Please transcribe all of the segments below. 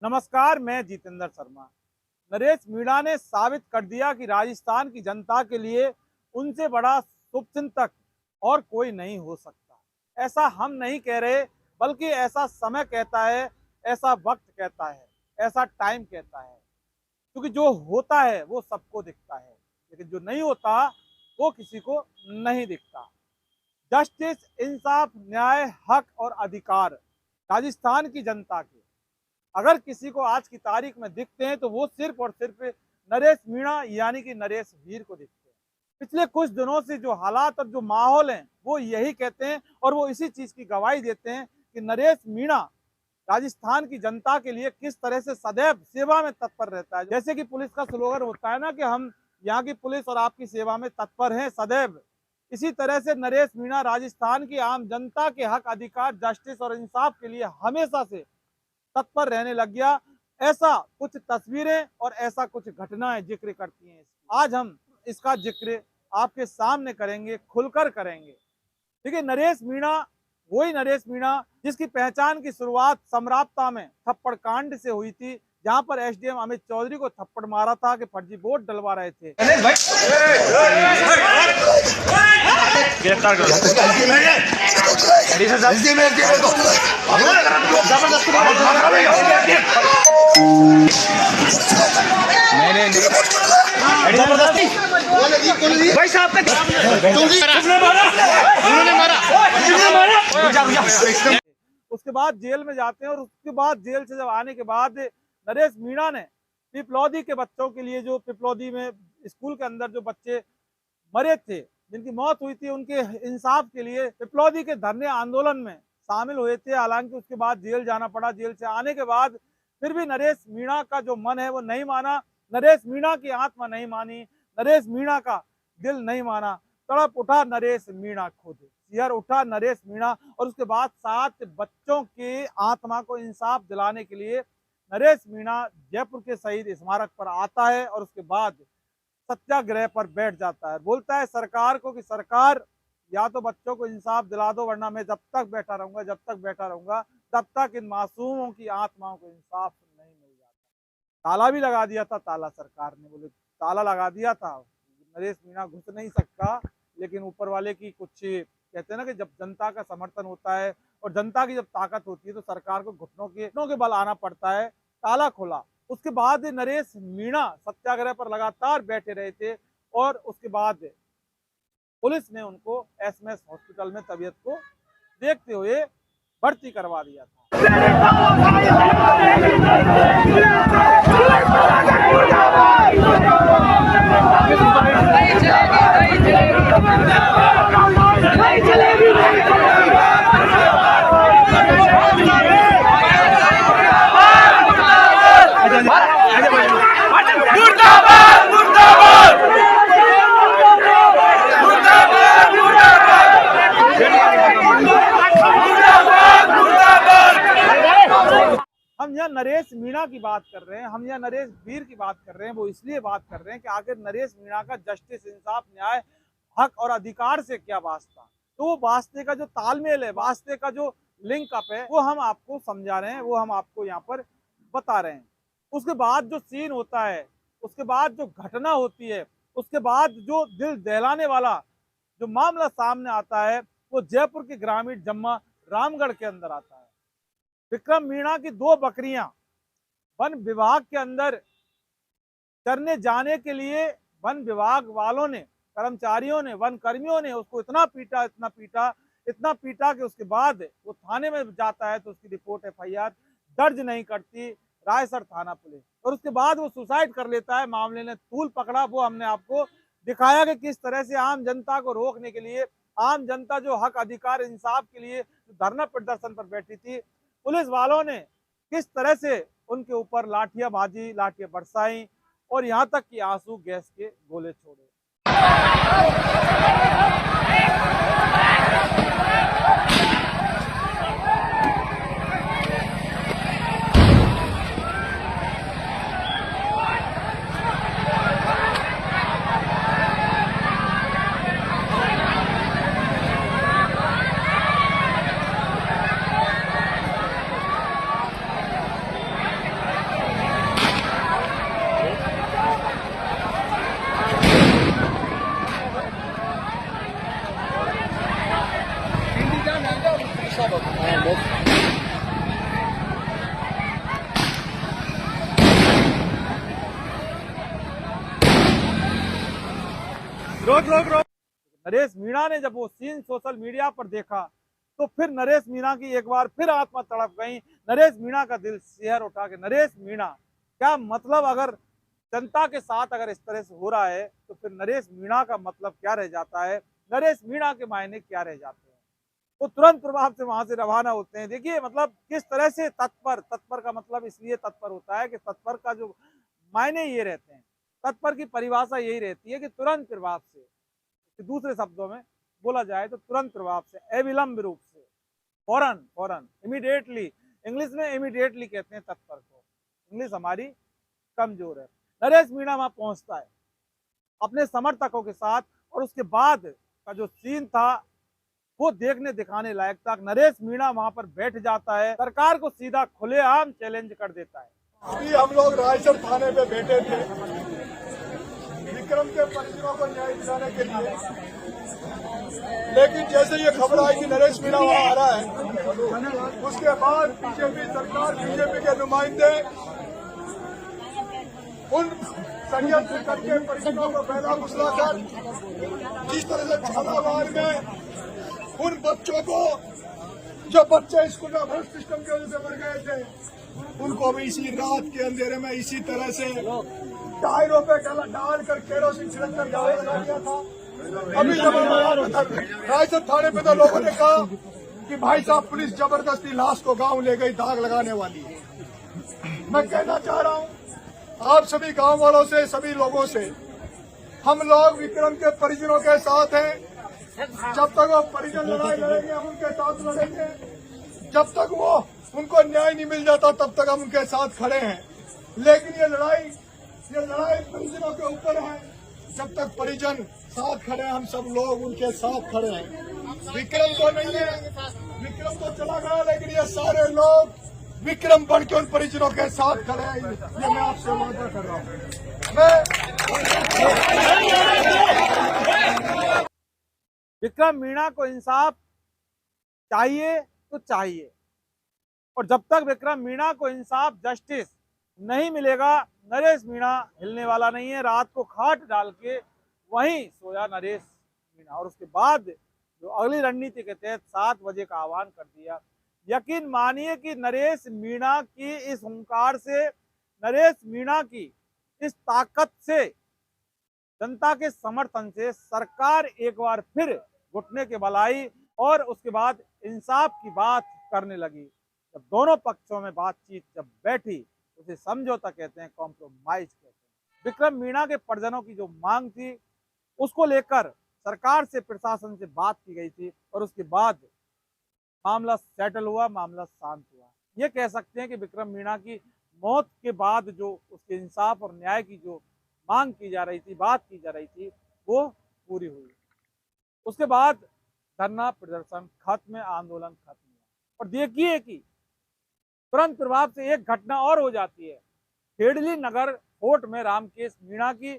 नमस्कार, मैं जितेंद्र शर्मा। नरेश मीणा ने साबित कर दिया कि राजस्थान की जनता के लिए उनसे बड़ा शुभचिंतक और कोई नहीं हो सकता। ऐसा हम नहीं कह रहे, बल्कि ऐसा समय कहता है, ऐसा वक्त कहता है, ऐसा टाइम कहता है। क्योंकि जो होता है वो सबको दिखता है, लेकिन जो नहीं होता वो किसी को नहीं दिखता। जस्टिस, इंसाफ, न्याय, हक और अधिकार राजस्थान की जनता के अगर किसी को आज की तारीख में दिखते हैं तो वो सिर्फ और सिर्फ नरेश मीणा यानी कि नरेश वीर को दिखते हैं। पिछले कुछ दिनों से जो हालात और जो माहौल हैं वो यही कहते हैं और वो इसी चीज की गवाही देते हैं कि नरेश मीणा राजस्थान की जनता के लिए किस तरह से सदैव सेवा में तत्पर रहता है। जैसे कि पुलिस का स्लोगन होता है ना कि हम यहाँ की पुलिस और आपकी सेवा में तत्पर हैं सदैव, इसी तरह से नरेश मीणा राजस्थान की आम जनता के हक, अधिकार, जस्टिस और इंसाफ के लिए हमेशा से तत्पर रहने लग गया। ऐसा कुछ तस्वीरें और ऐसा कुछ घटनाएं जिक्र करती हैं। आज हम इसका जिक्र आपके सामने करेंगे, खुलकर करेंगे। देखिए, नरेश मीणा वही नरेश मीणा जिसकी पहचान की शुरुआत समराप्ता में थप्पड़ कांड से हुई थी, जहां पर एसडीएम अमित चौधरी को थप्पड़ मारा था कि फर्जी वोट डलवा रहे थे। गिरफ्तार करो। भाई साहब उसके बाद जेल में जाते हैं और उसके बाद जेल से जब आने के बाद नरेश मीणा ने पिपलौदी के बच्चों के लिए, जो पिपलौदी में स्कूल के अंदर जो बच्चे मरे थे, जिनकी मौत हुई थी, उनके इंसाफ के लिए पिपलौदी के धरने आंदोलन में शामिल हुए थे। हालांकि उसके बाद जेल जाना पड़ा। जेल से आने के बाद फिर भी नरेश मीणा का जो मन है वो नहीं माना, नरेश मीणा की आत्मा नहीं मानी, नरेश मीणा का दिल नहीं माना। तड़प उठा नरेश मीणा खुद, सिहर उठा नरेश मीणा। और उसके बाद 7 बच्चों के आत्मा को इंसाफ दिलाने के लिए नरेश मीणा जयपुर के शहीद स्मारक पर आता है और उसके बाद सत्याग्रह पर बैठ जाता है। बोलता है सरकार को कि सरकार, या तो बच्चों को इंसाफ दिला दो, वरना मैं जब तक बैठा रहूंगा तब तक इन मासूमों की आत्माओं को इंसाफ नहीं मिल जाता। ताला भी लगा दिया था, ताला सरकार ने, बोले ताला लगा दिया था, नरेश मीणा घुस नहीं सकता। लेकिन ऊपर वाले की कुछ कहते हैं ना कि जब जनता का समर्थन होता है और जनता की जब ताकत होती है तो सरकार को घुटनों के बल आना पड़ता है। ताला खोला। उसके बाद नरेश मीणा सत्याग्रह पर लगातार बैठे रहे थे और उसके बाद पुलिस ने उनको एसएमएस हॉस्पिटल में तबीयत को देखते हुए भर्ती करवा दिया था। हम यहाँ नरेश मीणा की बात कर रहे हैं, हम यहाँ नरेश वीर की बात कर रहे हैं। वो इसलिए बात कर रहे हैं कि आखिर नरेश मीणा का जस्टिस, इंसाफ, न्याय, हक और अधिकार से क्या वास्ता। तो वो वास्ते का जो तालमेल है, वास्ते का जो लिंक अप है, वो हम आपको समझा रहे हैं, वो हम आपको यहाँ पर बता रहे हैं। उसके बाद जो सीन होता है, उसके बाद जो घटना होती है, उसके बाद जो दिल दहलाने वाला जो मामला सामने आता है, वो जयपुर के ग्रामीण जम्मा रामगढ़ के अंदर आता है। विक्रम मीणा की 2 बकरियां वन विभाग के अंदर चरने जाने के लिए वन विभाग वालों ने, कर्मचारियों ने, वन कर्मियों ने उसको इतना पीटा कि उसके बाद वो थाने में जाता है तो उसकी रिपोर्ट FIR दर्ज नहीं करती रायसर थाना पुलिस, और उसके बाद वो सुसाइड कर लेता है। मामले ने तूल पकड़ा। वो हमने आपको दिखाया कि किस तरह से आम जनता को रोकने के लिए, आम जनता जो हक, अधिकार, इंसाफ के लिए धरना प्रदर्शन पर बैठी थी, पुलिस वालों ने किस तरह से उनके ऊपर लाठियां भाजी, लाठियां बरसाई और यहाँ तक कि आंसू गैस के गोले छोड़े। रोक रोक रोक। नरेश मीणा ने जब वो सीन सोशल मीडिया पर देखा तो फिर नरेश मीणा की एक बार फिर आत्मा तड़प गई। नरेश मीणा का दिल सिहर उठा के नरेश मीणा क्या मतलब, अगर जनता के साथ अगर इस तरह से हो रहा है तो फिर नरेश मीणा का मतलब क्या रह जाता है, नरेश मीणा के मायने क्या रह जाते हैं। वो तुरंत प्रभाव से वहां से रवाना होते हैं। देखिए मतलब किस तरह से तत्पर, तत्पर का मतलब इसलिए तत्पर होता है कि तत्पर का जो मायने ये रहते हैं, तत्पर की परिभाषा यही रहती है कि तुरंत प्रभाव से, दूसरे शब्दों में बोला जाए तो तुरंत प्रभाव से, अविलंब रूप से, फौरन फौरन, इमीडिएटली। इंग्लिश में इमीडिएटली कहते हैं तत्पर को, इंग्लिश हमारी कमजोर है। नरेश मीणा वहां पहुंचता है अपने समर्थकों के साथ और उसके बाद का जो सीन था वो देखने दिखाने लायक था। नरेश मीणा वहां पर बैठ जाता है, सरकार को सीधा खुलेआम चैलेंज कर देता है। अभी हम लोग रायसर थाने पे बैठे थे विक्रम के परिजनों को न्याय दिलाने के लिए, लेकिन जैसे ये खबर आई कि नरेश मीणा वहाँ आ रहा है, उसके बाद बीजेपी सरकार, बीजेपी के नुमाइंदे उन षड्यंत्र करके परिजनों को पहला घुसला कर जिस तरह से झालावाड़ में उन बच्चों को, जो बच्चे स्कूल में भ्रष्ट सिस्टम की वजह से मर गए थे, उनको भी इसी रात के अंधेरे में इसी तरह से टायरों पे डाल कर केरोसिन छिड़क कर गाड़ी लगा दिया था। अभी जब रायसर थाने पे तो लोगों ने कहा कि भाई साहब पुलिस जबरदस्ती लाश को गांव ले गई, दाग लगाने वाली है। मैं कहना चाह रहा हूं आप सभी गांव वालों से, सभी लोगों से, हम लोग विक्रम के परिजनों के साथ हैं। जब तक वो परिजन लड़ाई लड़ेंगे हम उनके साथ लड़ेंगे, जब तक वो उनको न्याय नहीं मिल जाता तब तक हम उनके साथ खड़े हैं। लेकिन ये लड़ाई परिजनों के ऊपर है। जब तक परिजन साथ खड़े हैं हम सब लोग उनके साथ खड़े हैं। विक्रम तो नहीं है, विक्रम तो चला गया, लेकिन ये सारे लोग विक्रम बन के उन परिजनों के साथ खड़े हैं। ये मैं आपसे वादा कर रहा हूँ। विक्रम मीणा को इंसाफ चाहिए तो चाहिए, और जब तक विक्रम मीणा को इंसाफ, जस्टिस नहीं मिलेगा, नरेश मीणा हिलने वाला नहीं है। रात को खाट डाल के वहीं सोया नरेश मीणा, और उसके बाद जो अगली रणनीति के तहत 7 बजे का आह्वान कर दिया। यकीन मानिए कि नरेश मीणा की इस हुंकार से, नरेश मीणा की इस ताकत से, जनता के समर्थन से सरकार एक बार फिर घुटने के बल आई और उसके बाद इंसाफ की बात करने लगी। जब दोनों पक्षों में बातचीत जब बैठी, उसे समझौता कहते हैं, कॉम्प्रोमाइज कहते हैं। विक्रम मीणा के परिजनों की जो मांग थी उसको लेकर सरकार से, प्रशासन से बात की गई थी और उसके बाद मामला सेटल हुआ, मामला शांत हुआ। ये कह सकते हैं कि विक्रम मीणा की मौत के बाद जो उसके इंसाफ और न्याय की जो मांग की जा रही थी, बात की जा रही थी, वो पूरी हुई। उसके बाद धरना प्रदर्शन खत्म, आंदोलन खत्म हुआ। और देखिए कि तुरंत प्रभाव से एक घटना और हो जाती है। खेड़ली नगर फोर्ट में रामकेश मीणा की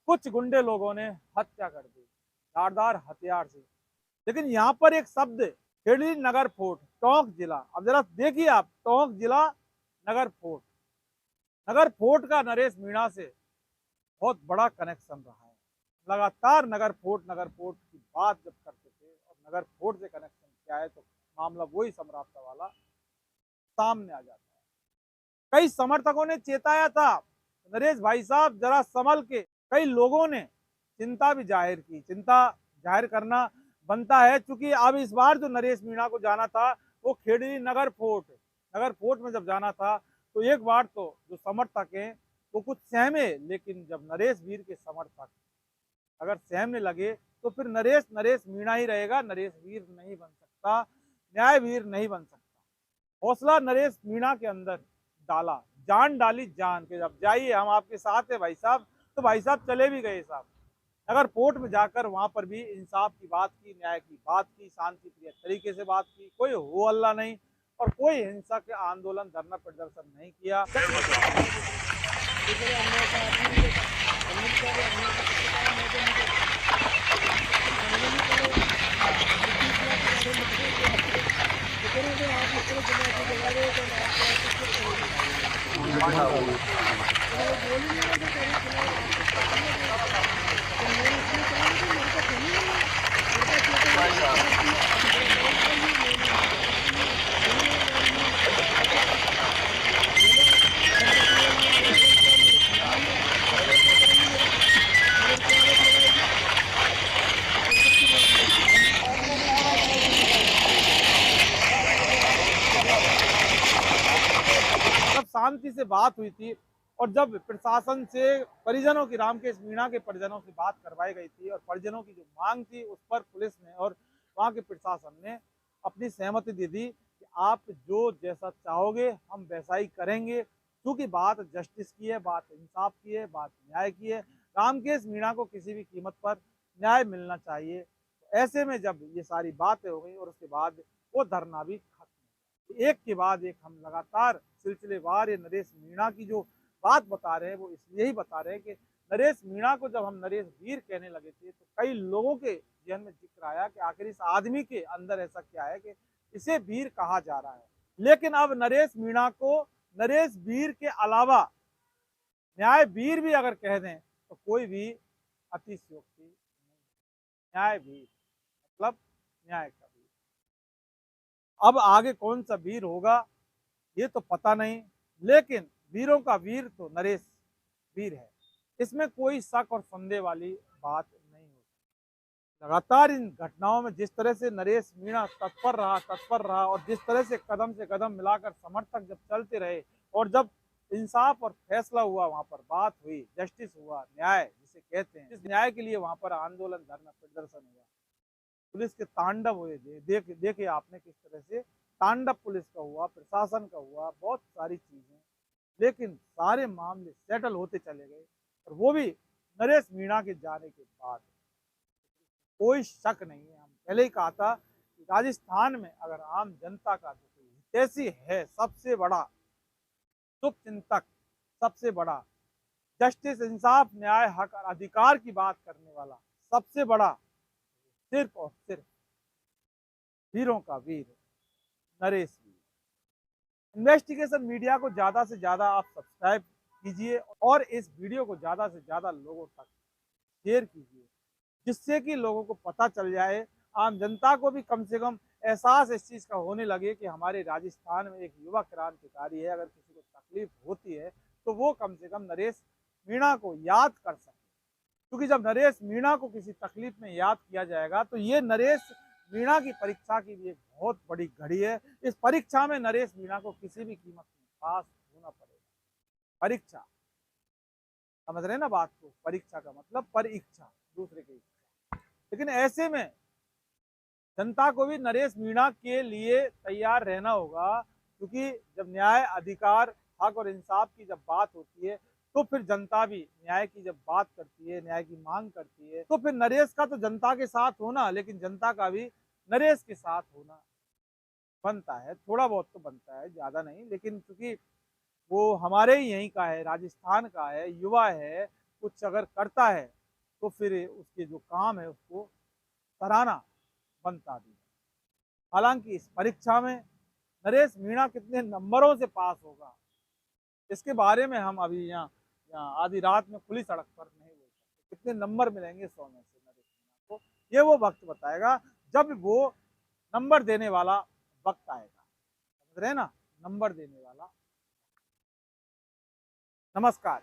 कुछ गुंडे लोगों ने हत्या कर दी धारदार हथियार से। लेकिन यहाँ पर एक शब्द, खेड़ली नगर फोर्ट, टोंक जिला, अब जरा देखिए आप, टोंक जिला नगर फोर्ट, नगर फोर्ट का नरेश मीणा से बहुत बड़ा कनेक्शन रहा है। लगातार नगर फोर्ट की बात जब करते थे और नगर फोर्ट से कनेक्शन क्या है तो मामला वही सम्राप्ता वाला सामने आ जाता है। कई समर्थकों ने चेताया था, नरेश भाई साहब जरा संभल के। कई लोगों ने चिंता भी जाहिर की, चिंता जाहिर करना बनता है, क्योंकि अब इस बार जो नरेश मीणा को जाना था वो खेड़ली नगर फोर्ट में जब जाना था तो एक बार तो जो समर्थक हैं वो कुछ सहमे, लेकिन जब नरेश वीर के समर्थक अगर सहमने लगे तो फिर नरेश मीणा ही रहेगा, नरेश वीर नहीं बन सकता, न्याय वीर नहीं बन सकता। हौसला नरेश मीणा के अंदर डाला, जान डाली जान के, जब जाइए हम आपके साथ है भाई साहब, तो भाई साहब चले भी गए साहब। नगर फोर्ट में जाकर वहां पर भी इंसाफ की बात की, न्याय की बात की, शांति प्रिय तरीके से बात की, कोई हो हल्ला नहीं और कोई हिंसा के आंदोलन, धरना प्रदर्शन नहीं किया। आप जब शांति से बात हुई थी और जब प्रशासन से परिजनों की, रामकेश मीणा के परिजनों से बात करवाई गई थी और परिजनों की जो मांग थी उस पर पुलिस ने और वहाँ के प्रशासन ने अपनी सहमति दे दी कि आप जो जैसा चाहोगे हम वैसा ही करेंगे, क्योंकि बात जस्टिस की है, बात इंसाफ की है, बात न्याय की है। रामकेश मीणा को किसी भी कीमत पर न्याय मिलना चाहिए। तो ऐसे में जब ये सारी बातें हो गई और उसके बाद वो धरना भी खत्म, एक के बाद एक हम लगातार सिलसिलेवार ये नरेश मीणा की जो बात बता रहे हैं वो इसलिए ही बता रहे हैं कि नरेश मीणा को जब हम नरेश वीर कहने लगे थे तो कई लोगों के जहन में जिक्र आया कि आखिर इस आदमी के अंदर ऐसा क्या है कि इसे वीर कहा जा रहा है। लेकिन अब नरेश मीणा को नरेश वीर के अलावा न्याय वीर भी अगर कह दें तो कोई भी अतिशयोक्ति नहीं। न्याय वीर मतलब न्याय का वीर। अब आगे कौन सा वीर होगा ये तो पता नहीं, लेकिन वीरों का वीर तो नरेश वीर है, इसमें कोई शक और संदेह वाली बात नहीं होती। लगातार इन घटनाओं में जिस तरह से नरेश मीणा तत्पर रहा और जिस तरह से कदम मिलाकर समर्थक जब चलते रहे और जब इंसाफ और फैसला हुआ, वहां पर बात हुई, जस्टिस हुआ, न्याय जिसे कहते हैं, इस न्याय के लिए वहां पर आंदोलन, धरना, प्रदर्शन हुआ, पुलिस के तांडव हुए, देखे आपने किस तरह से तांडव पुलिस का हुआ, प्रशासन का हुआ, बहुत सारी चीजें, लेकिन सारे मामले सेटल होते चले गए और वो भी नरेश मीणा के जाने के बाद। कोई शक नहीं है, हम पहले ही कहा था कि राजस्थान में अगर आम जनता का जो कोई हितैषी है, सबसे बड़ा शुभचिंतक, सबसे बड़ा जस्टिस, इंसाफ, न्याय, हक और अधिकार की बात करने वाला सबसे बड़ा सिर्फ और सिर्फ वीरों का वीर नरेश वीर। इन्वेस्टिगेशन मीडिया को ज्यादा से ज्यादा आप सब्सक्राइब कीजिए और इस वीडियो को ज्यादा से ज्यादा लोगों तक शेयर कीजिए, जिससे कि लोगों को पता चल जाए, आम जनता को भी कम से कम एहसास इस चीज़ का होने लगे कि हमारे राजस्थान में एक युवा क्रांतिकारी है, अगर किसी को तकलीफ होती है तो वो कम से कम नरेश मीणा को याद कर सके। क्योंकि जब नरेश मीणा को किसी तकलीफ में याद किया जाएगा तो ये नरेश मीणा की परीक्षा की भी एक बहुत बड़ी घड़ी है। इस परीक्षा में नरेश मीणा को किसी भी कीमत में पास होना पड़ेगा। परीक्षा, समझ रहे हैं ना बात को? परीक्षा का मतलब परीक्षा, दूसरे की इच्छा। लेकिन ऐसे में जनता को भी नरेश मीणा के लिए तैयार रहना होगा, क्योंकि जब न्याय, अधिकार, हक और इंसाफ की जब बात होती है तो फिर जनता भी न्याय की जब बात करती है, न्याय की मांग करती है, तो फिर नरेश का तो जनता के साथ होना, लेकिन जनता का भी नरेश के साथ होना बनता है। थोड़ा बहुत तो बनता है, ज्यादा नहीं, लेकिन क्योंकि वो हमारे ही यहीं का है, राजस्थान का है, युवा है, कुछ अगर करता है तो फिर उसके जो काम है उसको सराहना बनता भी। हालांकि इस परीक्षा में नरेश मीणा कितने नंबरों से पास होगा, इसके बारे में हम अभी यहाँ आधी रात में खुली सड़क पर नहीं बोल सकते। कितने नंबर मिलेंगे 100 में से नरेश मीणा को, ये वो वक्त बताएगा जब वो नंबर देने वाला वक्त आएगा। समझ रहे हैं ना? नंबर देने वाला। नमस्कार।